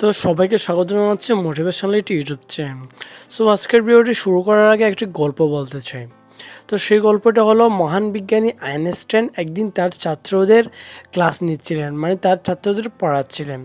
তো সবাইকে স্বাগত জানাচ্ছি মোটিভেশনাল একটি ইউটিউব চ্যানেল। সো আজকের ভিডিওটি শুরু করার আগে একটি গল্প বলতে চাই। তো সেই গল্পটা হলো মহান বিজ্ঞানী আইনস্টাইন একদিন তার ছাত্রদের ক্লাস নিচ্ছিলেন, মানে তার ছাত্রদের পড়াচ্ছিলেন।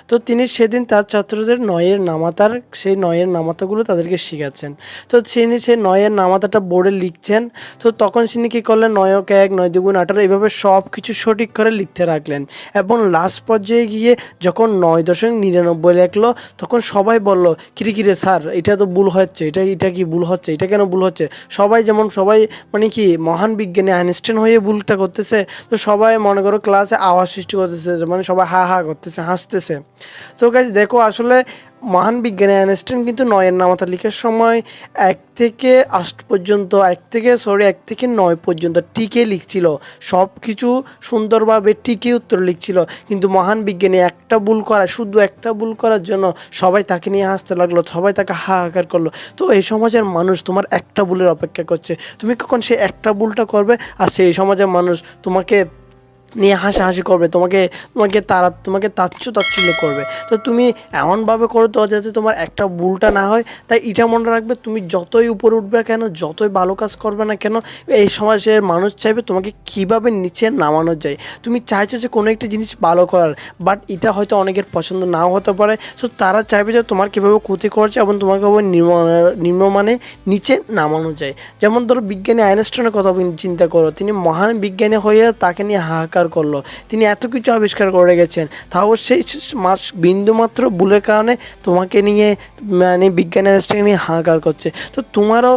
তো তিনি সেদিন তার ছাত্রদের নয়ের নামাতার সেই নয়ের নামাতাগুলো তাদেরকে শেখাচ্ছেন। তো তিনি সেই নয়ের নামাতাটা বোর্ডে লিখছেন। তো তখন তিনি কী করলেন, নয়ক এক, নয় দুগুণ 18 এইভাবে সব কিছু সঠিক করে লিখতে রাখলেন। এবং লাস্ট পর্যায়ে গিয়ে যখন 9.99 লেখলো, তখন সবাই বলল, কিরে স্যার, এটা তো ভুল হচ্ছে, এটা কি ভুল হচ্ছে, এটা কেন ভুল হচ্ছে? সবাই মানে কি মহান বিজ্ঞানী আইনস্টাইন হয়ে ভুলটা করতেছে। তো সবাই মনে করো ক্লাসে আওয়াজ সৃষ্টি করতেছে, মানে সবাই হা হা করতেছে, হাসতেছে। তো গাইস দেখো, আসলে মহান বিজ্ঞানী আইনস্টাইন কিন্তু নয়ের নামাতা লিখার সময় 1 থেকে 8 পর্যন্ত 1 থেকে 9 পর্যন্ত টিকে লিখছিল, সব কিছু সুন্দরভাবে টিকে উত্তর লিখছিল। কিন্তু মহান বিজ্ঞানী শুধু একটা ভুল করার জন্য সবাই তাকে নিয়ে হাসতে লাগলো, সবাই তাকে হাহাকার করলো। তো এই সমাজের মানুষ তোমার একটা ভুলের অপেক্ষা করছে, তুমি কখন সেই একটা ভুলটা করবে আর সেই সমাজের মানুষ তোমাকে নিয়ে হাসাহাসি করবে, তোমাকে তাচ্ছিল্য করবে। তো তুমি এমনভাবে করো তো যাতে তোমার একটা ভুলটা না হয়। তাই এটা মনে রাখবে, তুমি যতই উপরে উঠবে কেন, যতই ভালো কাজ করবে না কেন, এই সমাজের মানুষ চাইবে তোমাকে কীভাবে নিচে নামানো যায়। তুমি চাইছো যে কোনো একটা জিনিস ভালো করার, বাট এটা হয়তো অনেকের পছন্দ নাও হতে পারে। সো তারা চাইবে যে তোমার কীভাবে ক্ষতি করছে এবং তোমাকে কীভাবে নিম্নমানে নিচে নামানো যায়। যেমন ধরো বিজ্ঞানী আইনস্টাইনের কথা চিন্তা করো, তিনি মহান বিজ্ঞানী হয়ে তাকে নিয়ে হাহাকার করলো, তিনি এত কিছু আবিষ্কার করে গেছেন, তাও সেই বিন্দুমাত্র ভুলের কারণে তোমাকে নিয়ে, মানে বিজ্ঞানী আইনস্টাইন নিয়ে হাহাকার করছে। তো তোমারও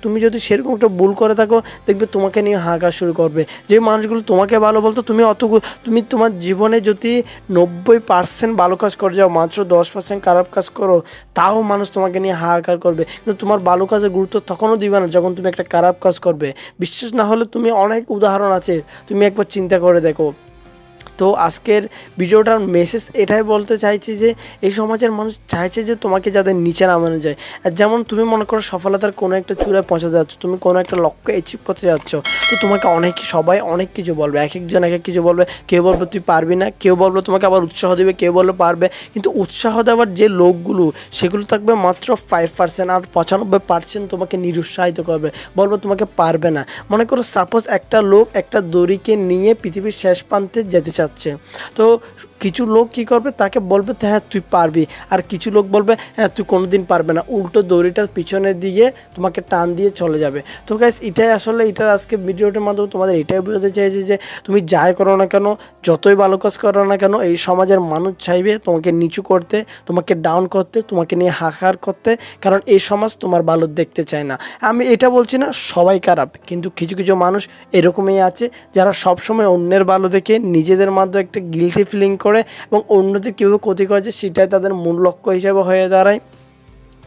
তুমি যদি সেরকম একটা ভুল করে থাকো, দেখবে তোমাকে নিয়ে হাহাকার শুরু করবে। যে মানুষগুলো তোমাকে ভালো বলতো, তুমি তোমার জীবনে যদি 90% ভালো কাজ করে যাও, মাত্র 10% খারাপ কাজ করো, তাও মানুষ তোমাকে নিয়ে হাহাকার করবে। কিন্তু তোমার ভালো কাজের গুরুত্ব তখনও দিবে না যখন তুমি একটা খারাপ কাজ করবে। বিশ্বাস না হলে তুমি অনেক উদাহরণ আছে, তুমি একবার চিন্তা করে দেখো। তো আজকের ভিডিওটার মেসেজ এটাই বলতে চাইছি যে এই সমাজের মানুষ চাইছে যে তোমাকে যাদের নিচে নামানো যায়। আর যেমন তুমি মনে করো সফলতার কোনো একটা চূড়ায় পৌঁছাতে যাচ্ছ, তুমি কোনো একটা লক্ষ্য অ্যাচিভ করতে যাচ্ছ, তো তোমাকে সবাই অনেক কিছু বলবে, একজন এক কিছু বলবে। কেউ বলবে তুই পারবি না, কেউ বলবে তোমাকে আবার উৎসাহ দেবে, কেউ বলবে পারবে। কিন্তু উৎসাহ দেওয়ার যে লোকগুলো, সেগুলো থাকবে মাত্র 5%, আর 95% তোমাকে নিরুৎসাহিত করবে, বলবো তোমাকে পারবে না। মনে করো সাপোজ একটা লোক একটা দড়িকে নিয়ে পৃথিবীর শেষ প্রান্তে যেতে চাচ্ছে, তো কিছু লোক কি করবে, তাকে বলবে হ্যাঁ তুই পারবি, আর কিছু লোক বলবে হ্যাঁ তুই কোনোদিন পারবে না, উল্টো দড়িটার পিছনে দিয়ে তোমাকে টান দিয়ে চলে যাবে। তো গাইস এটার আজকে ভিডিওটার মাধ্যমে তোমাদের এটাই বোঝাতে চাইছি যে তুমি যাই করো না কেন, যতই ভালো কাজ করো না কেন, এই সমাজের মানুষ চাইবে তোমাকে নিচু করতে, তোমাকে ডাউন করতে, তোমাকে নিয়ে হাহাকার করতে, কারণ এই সমাজ তোমার ভালো দেখতে চায় না। আমি এটা বলছি না সবাই খারাপ, কিন্তু কিছু কিছু মানুষ এরকমই আছে যারা সবসময় অন্যের ভালো দেখে নিজেদের মাধ্যমে একটা গিলটি ফিলিং করে এবং অন্যদের কীভাবে ক্ষতি করেছে সেটাই তাদের মূল লক্ষ্য হিসেবে হয়ে দাঁড়ায়।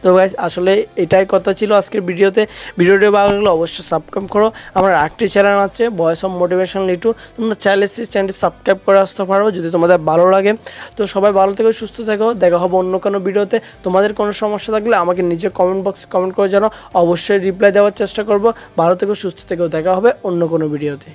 তো গাইস আসলে এটাই কথা ছিল আজকের ভিডিওটি ভালো লাগলে অবশ্যই সাবস্ক্রাইব করো। আমার আরেকটি চ্যানেল আছে ভয়েস অফ মোটিভেশন লিটু, তোমরা চাইলে চ্যানেলটি সাবস্ক্রাইব করে আসতে পারো যদি তোমাদের ভালো লাগে। তো সবাই ভালো থেকো, সুস্থ থেকো, দেখা হবে অন্য কোনো ভিডিওতে। তোমাদের কোনো সমস্যা থাকলে আমাকে নিজে কমেন্ট বক্সে কমেন্ট করে জানাও, অবশ্যই রিপ্লাই দেওয়ার চেষ্টা করবো। ভালো থেকো, সুস্থ থেকো, দেখা হবে অন্য কোনো ভিডিওতে।